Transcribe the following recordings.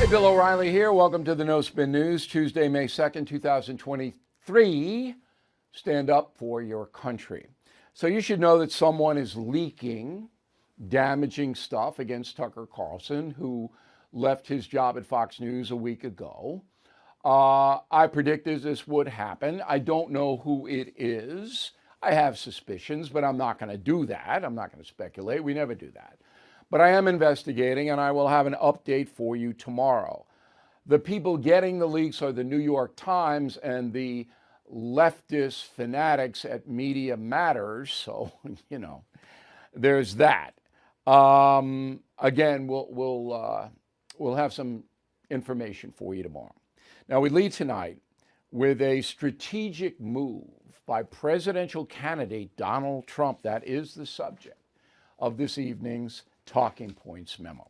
Bill O'Reilly here. Welcome to the No Spin News, Tuesday, May 2nd, 2023. Stand up for your country. So you should know that someone is leaking damaging stuff against Tucker Carlson, who left his job at Fox News a week ago. I predicted this would happen. I don't know who it is. I have suspicions, but I'm not going to do that. I'm not going to speculate. We never do that. But I am investigating, and I will have an update for you tomorrow. The people getting the leaks are the New York Times and the leftist fanatics at Media Matters. So, there's that. Again, we'll have some information for you tomorrow. Now, we lead tonight with a strategic move by presidential candidate Donald Trump. That is the subject of this evening's Talking Points Memo.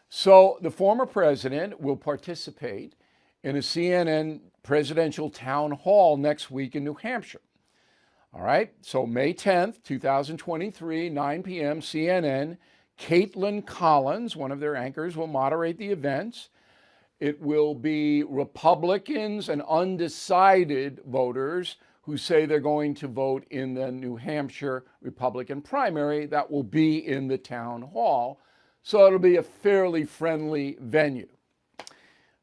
So the former president will participate in a CNN presidential town hall next week in New Hampshire. All right, so May 10th, 2023, 9 p.m., CNN, Caitlin Collins, one of their anchors, will moderate the events. It will be Republicans and undecided voters who say they're going to vote in the New Hampshire Republican primary that will be in the town hall. So it'll be a fairly friendly venue.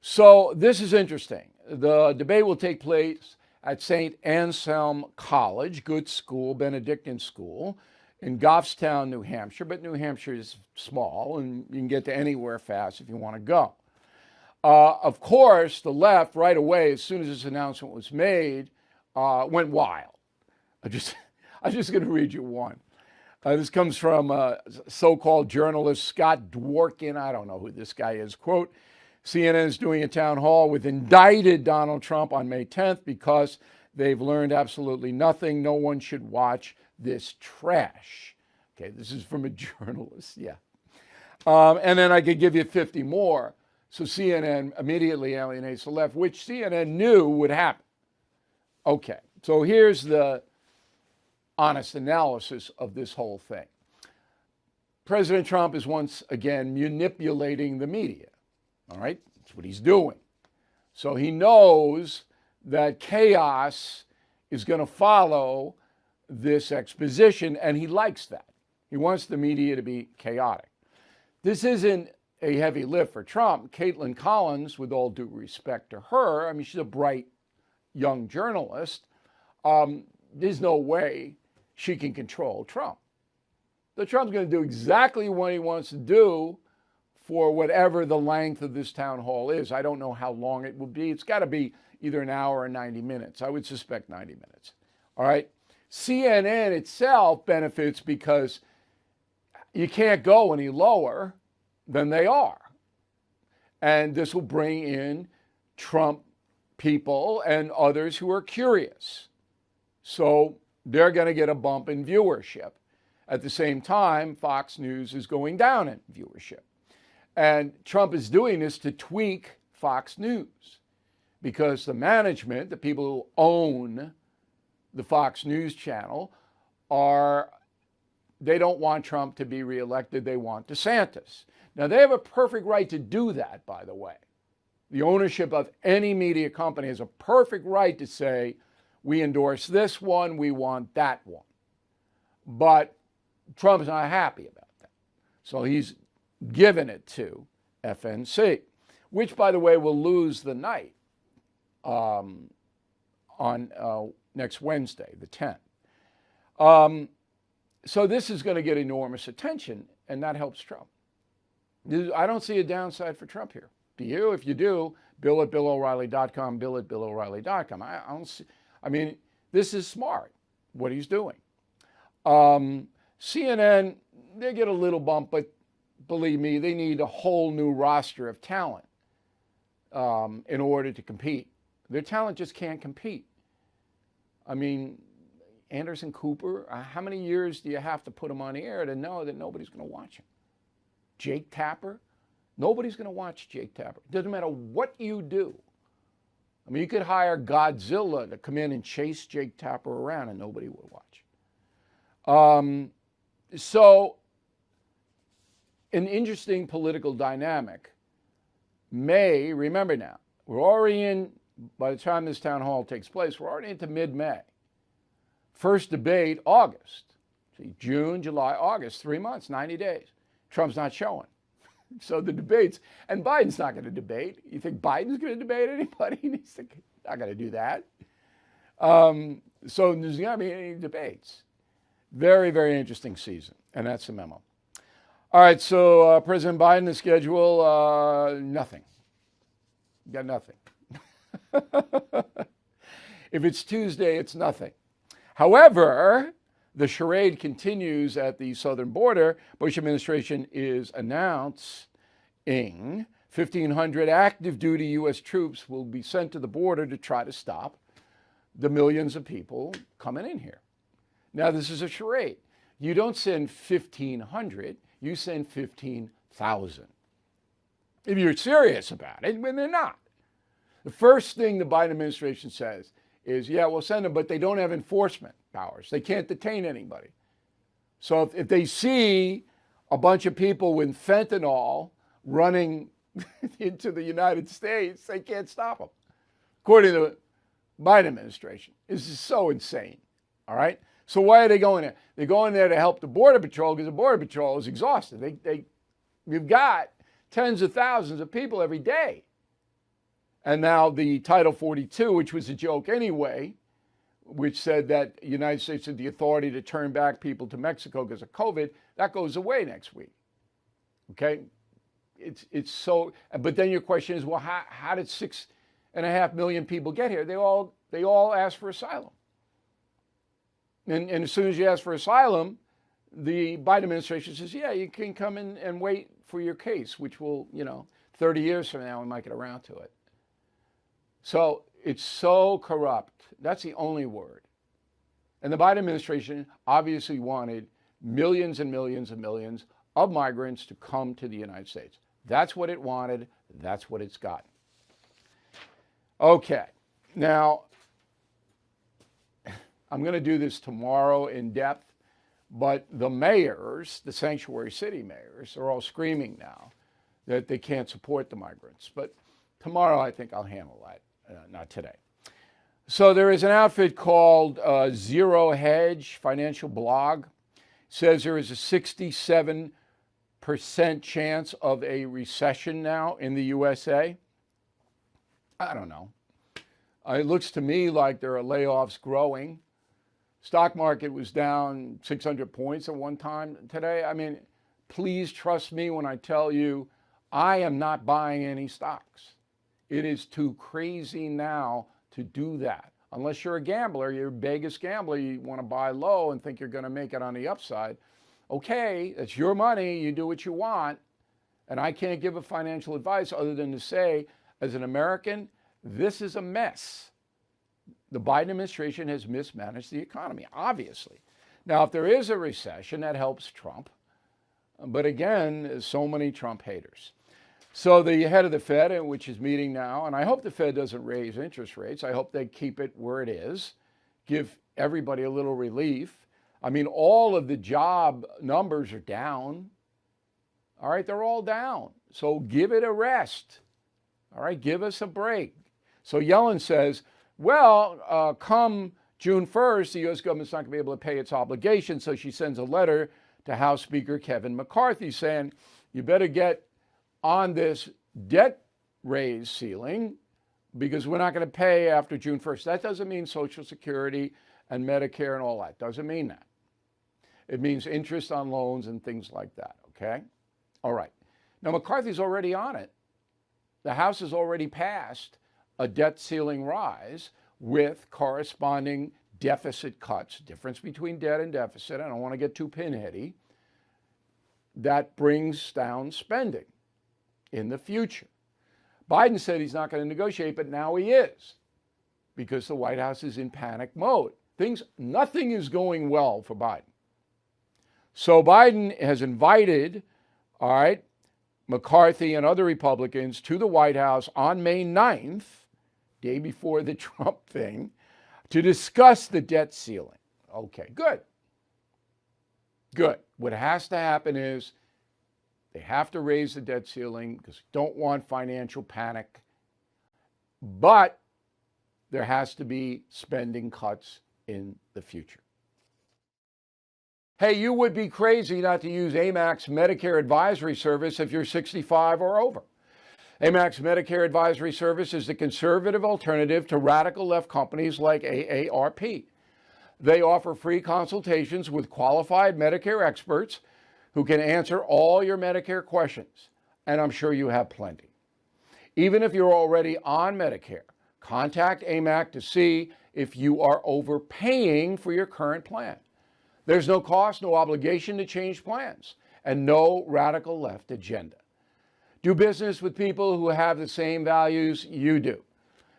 So this is interesting. The debate will take place at St. Anselm College, good school, Benedictine school, in Goffstown, New Hampshire. But New Hampshire is small, and you can get to anywhere fast if you want to go. Of course, the left, right away, as soon as this announcement was made, went wild. I'm just going to read you one. This comes from so-called journalist Scott Dworkin. I don't know who this guy is. Quote, CNN is doing a town hall with indicted Donald Trump on May 10th because they've learned absolutely nothing. No one should watch this trash. Okay, this is from a journalist, yeah. And then I could give you 50 more. So CNN immediately alienates the left, which CNN knew would happen. Okay, so here's the honest analysis of this whole thing. President Trump is once again manipulating the media. All right, that's what he's doing. So he knows that chaos is going to follow this exposition, and he likes that. He wants the media to be chaotic. This isn't a heavy lift for Trump. Caitlin Collins, with all due respect to her, I mean, she's a bright young journalist. There's no way she can control Trump. The Trump's going to do exactly what he wants to do for whatever the length of this town hall is. I don't know how long it will be. It's got to be either an hour or 90 minutes. I would suspect 90 minutes. All right. CNN itself benefits because you can't go any lower than they are. And this will bring in Trump people and others who are curious. So they're going to get a bump in viewership. At the same time, Fox News is going down in viewership. And Trump is doing this to tweak Fox News because the management, the people who own the Fox News channel, they don't want Trump to be reelected. They want DeSantis. Now, they have a perfect right to do that, by the way. The ownership of any media company has a perfect right to say, we endorse this one, we want that one. But Trump's not happy about that. So he's given it to FNC, which, by the way, will lose the night on next Wednesday, the 10th. So this is going to get enormous attention, and that helps Trump. I don't see a downside for Trump here. Do you? If you do, Bill at BillO'Reilly.com, Bill at BillO'Reilly.com. I don't see, I mean, this is smart, what he's doing. CNN, they get a little bump, but believe me, they need a whole new roster of talent in order to compete. Their talent just can't compete. I mean, Anderson Cooper, how many years do you have to put him on the air to know that nobody's going to watch him? Jake Tapper, nobody's going to watch Jake Tapper. It doesn't matter what you do. I mean, you could hire Godzilla to come in and chase Jake Tapper around and nobody would watch. So an interesting political dynamic May, remember now, we're already in, by the time this town hall takes place, we're already into mid-May. First debate, August. See, June, July, August, 3 months, 90 days. Trump's not showing. So the debates, and Biden's not going to debate. You think Biden's going to debate anybody? He's not going to do that. So there's not going to be any debates. Very, very interesting season, and that's the memo. All right, so President Biden, the schedule, nothing. Got nothing. If it's Tuesday, it's nothing. However, the charade continues at the southern border. Bush administration is announcing 1,500 active duty U.S. troops will be sent to the border to try to stop the millions of people coming in here. Now, this is a charade. You don't send 1,500, you send 15,000. If you're serious about it, when they're not. The first thing the Biden administration says is, yeah, we'll send them, but they don't have enforcement powers. They can't detain anybody. So if they see a bunch of people with fentanyl running into the United States, they can't stop them. According to the Biden administration. This is so insane. All right? So why are they going there? They're going there to help the Border Patrol because the Border Patrol is exhausted. We've got tens of thousands of people every day. And now the Title 42, which was a joke anyway, which said that the United States had the authority to turn back people to Mexico because of COVID, that goes away next week. Okay? It's so, but then your question is, well, how did 6.5 million people get here? They all asked for asylum. And as soon as you ask for asylum, the Biden administration says, yeah, you can come in and wait for your case, which will, 30 years from now, we might get around to it. So it's so corrupt. That's the only word. And the Biden administration obviously wanted millions and millions and millions of migrants to come to the United States. That's what it wanted. That's what it's gotten. Okay. Now, I'm going to do this tomorrow in depth, but the mayors, the sanctuary city mayors, are all screaming now that they can't support the migrants. But tomorrow, I think I'll handle that. Not today. So there is an outfit called Zero Hedge Financial Blog. It says there is a 67% chance of a recession now in the USA. I don't know. It looks to me like there are layoffs growing. Stock market was down 600 points at one time today. I mean, please trust me when I tell you I am not buying any stocks. It is too crazy now to do that. Unless you're a gambler, you're a Vegas gambler, you want to buy low and think you're going to make it on the upside. Okay, it's your money, you do what you want. And I can't give a financial advice other than to say, as an American, this is a mess. The Biden administration has mismanaged the economy, obviously. Now, if there is a recession, that helps Trump. But again, so many Trump haters. So the head of the Fed, which is meeting now, and I hope the Fed doesn't raise interest rates. I hope they keep it where it is, give everybody a little relief. I mean, all of the job numbers are down. All right, they're all down. So give it a rest. All right, give us a break. So Yellen says, well, come June 1st, the U.S. government's not going to be able to pay its obligations. So she sends a letter to House Speaker Kevin McCarthy saying, you better get on this debt raise ceiling because we're not going to pay after June 1st. That doesn't mean Social Security and Medicare and all that. Doesn't mean that. It means interest on loans and things like that, okay? All right. Now, McCarthy's already on it. The House has already passed a debt ceiling rise with corresponding deficit cuts, difference between debt and deficit. I don't want to get too pinheady. That brings down spending in the future. Biden said he's not going to negotiate, but now he is because the White House is in panic mode. Nothing is going well for Biden. So Biden has invited, McCarthy and other Republicans to the White House on May 9th, day before the Trump thing, to discuss the debt ceiling. Okay, good. Good. What has to happen is They have to raise the debt ceiling because they don't want financial panic. But there has to be spending cuts in the future. Hey, you would be crazy not to use AMAC's Medicare Advisory Service if you're 65 or over. AMAC's Medicare Advisory Service is the conservative alternative to radical left companies like AARP. They offer free consultations with qualified Medicare experts who can answer all your Medicare questions, and I'm sure you have plenty. Even if you're already on Medicare, contact AMAC to see if you are overpaying for your current plan. There's no cost, no obligation to change plans, and no radical left agenda. Do business with people who have the same values you do,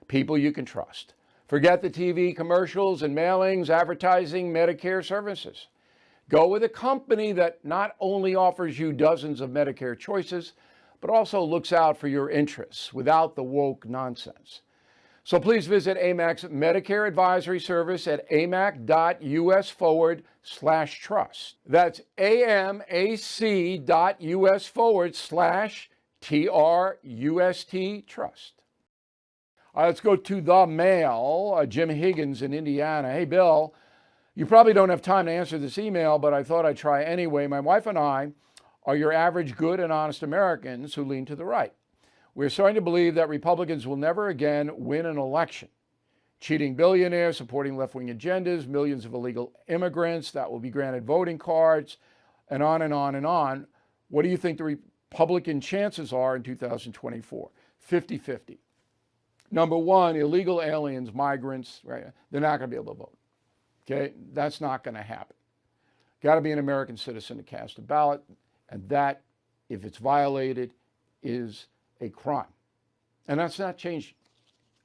people you can trust. Forget the TV commercials and mailings advertising Medicare services. Go with a company that not only offers you dozens of Medicare choices, but also looks out for your interests without the woke nonsense. So please visit AMAC's Medicare Advisory Service at amac.us/trust. That's amac.us/TRUST. Let's go to the mail. Jim Higgins in Indiana. Hey, Bill, you probably don't have time to answer this email, but I thought I'd try anyway. My wife and I are your average good and honest Americans who lean to the right. We're starting to believe that Republicans will never again win an election. Cheating billionaires, supporting left-wing agendas, millions of illegal immigrants that will be granted voting cards, and on and on and on. What do you think the Republican chances are in 2024? 50-50. Number one, illegal aliens, migrants, right? They're not going to be able to vote. Okay? That's not going to happen. Got to be an American citizen to cast a ballot, and that, if it's violated, is a crime. And that's not changing.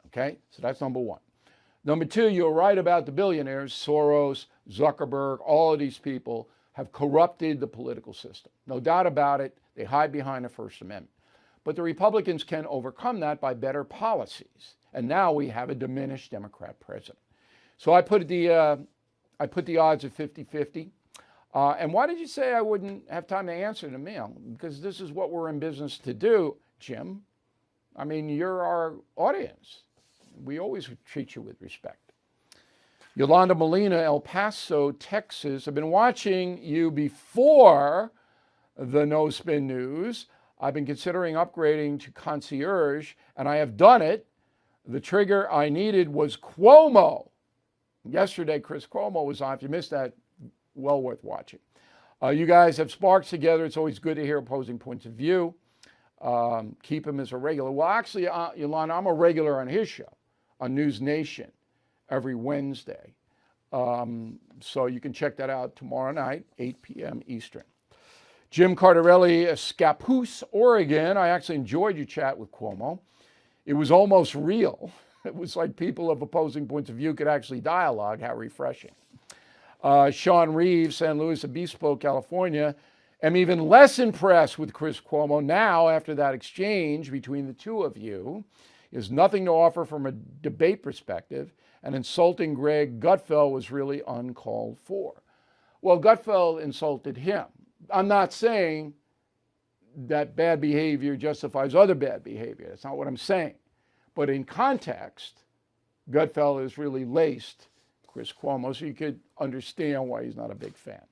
Okay? So that's number one. Number two, you're right about the billionaires, Soros, Zuckerberg, all of these people have corrupted the political system. No doubt about it. They hide behind the First Amendment. But the Republicans can overcome that by better policies. And now we have a diminished Democrat president. So I put the odds at 50-50. And why did you say I wouldn't have time to answer the mail? Because this is what we're in business to do, Jim. I mean, you're our audience. We always treat you with respect. Yolanda Molina, El Paso, Texas. I've been watching you before the No Spin News. I've been considering upgrading to concierge, and I have done it. The trigger I needed was Cuomo. Yesterday, Chris Cuomo was on. If you missed that, well worth watching. You guys have sparks together. It's always good to hear opposing points of view. Keep him as a regular. Well, actually, Yolanda, I'm a regular on his show, on News Nation, every Wednesday. So you can check that out tomorrow night, 8 p.m. Eastern. Jim Cardarelli, Scappoose, Oregon. I actually enjoyed your chat with Cuomo. It was almost real. It was like people of opposing points of view could actually dialogue. How refreshing. Sean Reeves, San Luis Obispo, California. I'm even less impressed with Chris Cuomo now after that exchange between the two of you. He has nothing to offer from a debate perspective, and insulting Greg Gutfeld was really uncalled for. Well, Gutfeld insulted him. I'm not saying that bad behavior justifies other bad behavior. That's not what I'm saying. But in context, Gutfeld has really laced Chris Cuomo, so you could understand why he's not a big fan.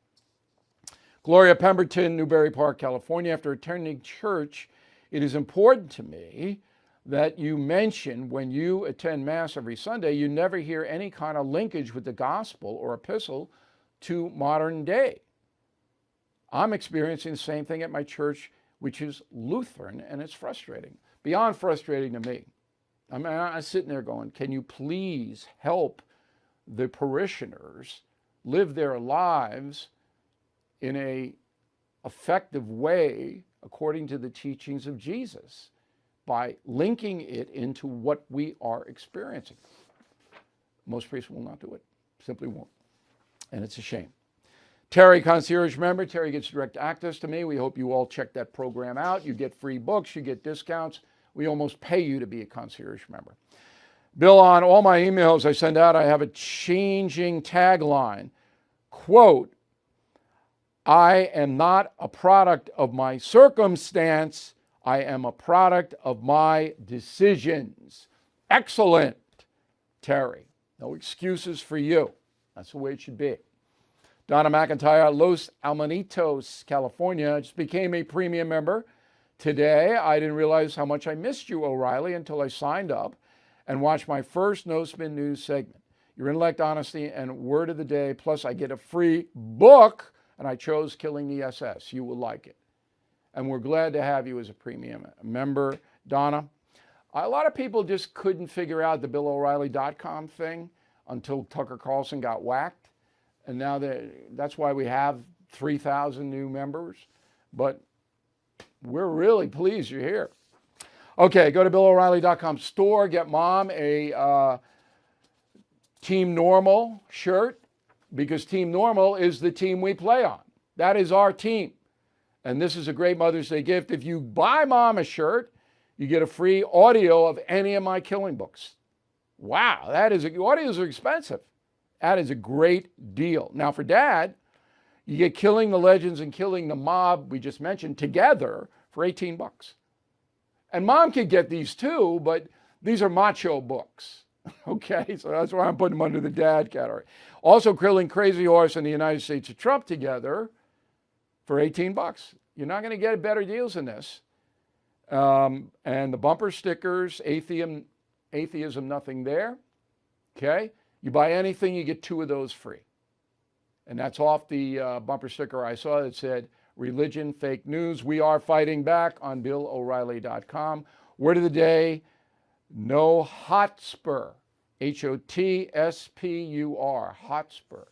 Gloria Pemberton, Newbury Park, California. After attending church, it is important to me that you mention when you attend Mass every Sunday, you never hear any kind of linkage with the gospel or epistle to modern day. I'm experiencing the same thing at my church, which is Lutheran, and it's frustrating. Beyond frustrating to me. I mean, I'm sitting there going, can you please help the parishioners live their lives in a effective way according to the teachings of Jesus by linking it into what we are experiencing? Most priests will not do it. Simply won't. And it's a shame. Terry, concierge member. Terry gets direct access to me. We hope you all check that program out. You get free books. You get discounts. We almost pay you to be a concierge member. Bill, on all my emails I send out, I have a changing tagline. Quote, I am not a product of my circumstance. I am a product of my decisions. Excellent, Terry. No excuses for you. That's the way it should be. Donna McIntyre, Los Almanitos, California, just became a premium member today. I didn't realize how much I missed you, O'Reilly, until I signed up and watched my first No Spin News segment. Your intellect, honesty, and word of the day. Plus, I get a free book, and I chose Killing the SS. You will like it. And we're glad to have you as a premium member, Donna. A lot of people just couldn't figure out the BillO'Reilly.com thing until Tucker Carlson got whacked. And now that's why we have 3,000 new members. But we're really pleased you're here. Okay, go to BillO'Reilly.com store. Get Mom a Team Normal shirt, because Team Normal is the team we play on. That is our team. And this is a great Mother's Day gift. If you buy Mom a shirt, you get a free audio of any of my killing books. Wow, audios are expensive. That is a great deal. Now for Dad, you get Killing the Legends and Killing the Mob, we just mentioned, together for $18. And Mom could get these too, but these are macho books. Okay, so that's why I'm putting them under the Dad category. Also, Killing Crazy Horse and the United States of Trump together for $18. You're not going to get better deals than this. And the bumper stickers, atheism, nothing there. Okay, you buy anything, you get 2 of those free. And that's off the bumper sticker I saw that said, "Religion, fake news. We are fighting back" on BillO'Reilly.com. Word of the day, no Hotspur. Hotspur. Hotspur.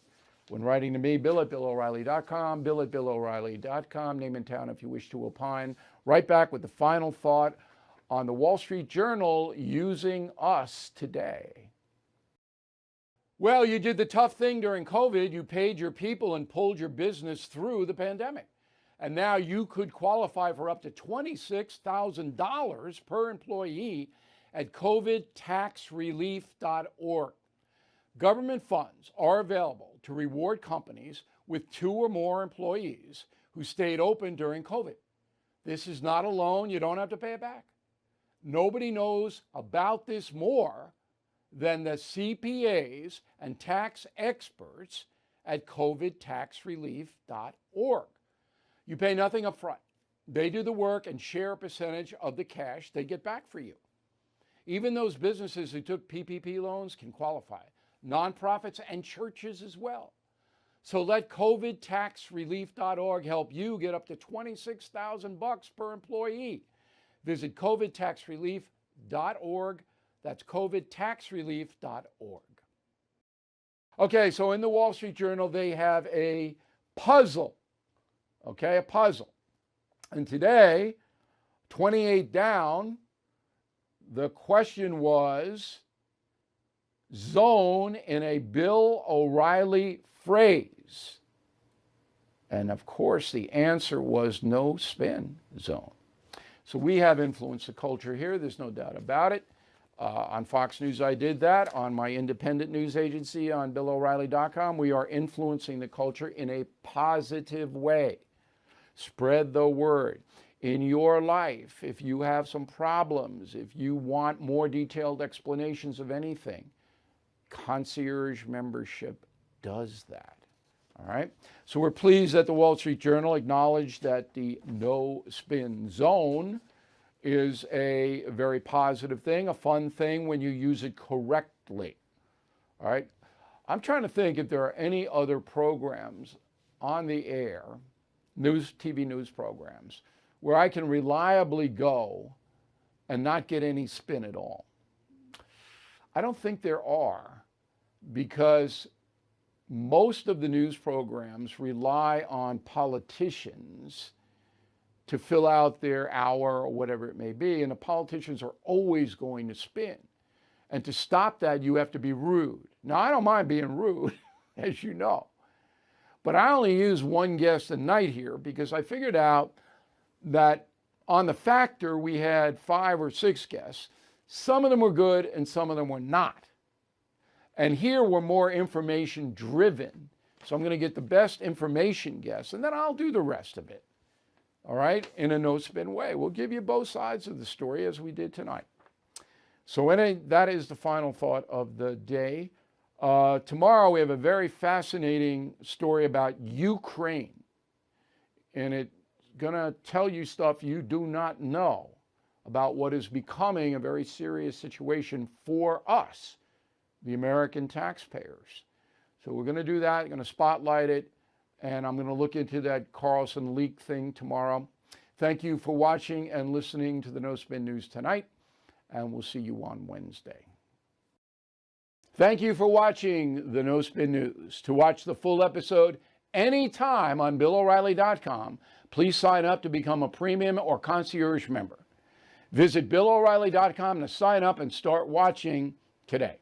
When writing to me, Bill at BillO'Reilly.com, Bill at BillO'Reilly.com, name and town if you wish to opine. Right back with the final thought on the Wall Street Journal using us today. Well, you did the tough thing during COVID. You paid your people and pulled your business through the pandemic. And now you could qualify for up to $26,000 per employee at covidtaxrelief.org. Government funds are available to reward companies with 2 or more employees who stayed open during COVID. This is not a loan. You don't have to pay it back. Nobody knows about this more than the CPAs and tax experts at covidtaxrelief.org. You pay nothing up front. They do the work and share a percentage of the cash they get back for you. Even those businesses who took PPP loans can qualify. Nonprofits and churches as well. So let covidtaxrelief.org help you get up to $26,000 per employee. Visit covidtaxrelief.org. That's covidtaxrelief.org. Okay, so in the Wall Street Journal, they have a puzzle. Okay, a puzzle. And today, 28 down, the question was, zone in a Bill O'Reilly phrase. And of course, the answer was no spin zone. So we have influenced the culture here. There's no doubt about it. On Fox News, I did that. On my independent news agency on BillO'Reilly.com, we are influencing the culture in a positive way. Spread the word. In your life, if you have some problems, if you want more detailed explanations of anything, concierge membership does that. All right. So we're pleased that the Wall Street Journal acknowledged that the no spin zone is a very positive thing, a fun thing when you use it correctly. All right. I'm trying to think if there are any other programs on the air, TV news programs, where I can reliably go and not get any spin at all. I don't think there are, because most of the news programs rely on politicians to fill out their hour or whatever it may be, and the politicians are always going to spin. And to stop that, you have to be rude. Now, I don't mind being rude, as you know, but I only use one guest a night here because I figured out that on the Factor, we had 5 or 6 guests. Some of them were good and some of them were not. And here we're more information driven. So I'm going to get the best information guess, and then I'll do the rest of it. All right, in a no-spin way. We'll give you both sides of the story as we did tonight. So that is the final thought of the day. Tomorrow we have a very fascinating story about Ukraine. And it's going to tell you stuff you do not know about what is becoming a very serious situation for us, the American taxpayers. So we're going to do that, going to spotlight it, and I'm going to look into that Carlson leak thing tomorrow. Thank you for watching and listening to the No Spin News tonight, and we'll see you on Wednesday. Thank you for watching the No Spin News. To watch the full episode anytime on BillO'Reilly.com, please sign up to become a premium or concierge member. Visit BillO'Reilly.com to sign up and start watching today.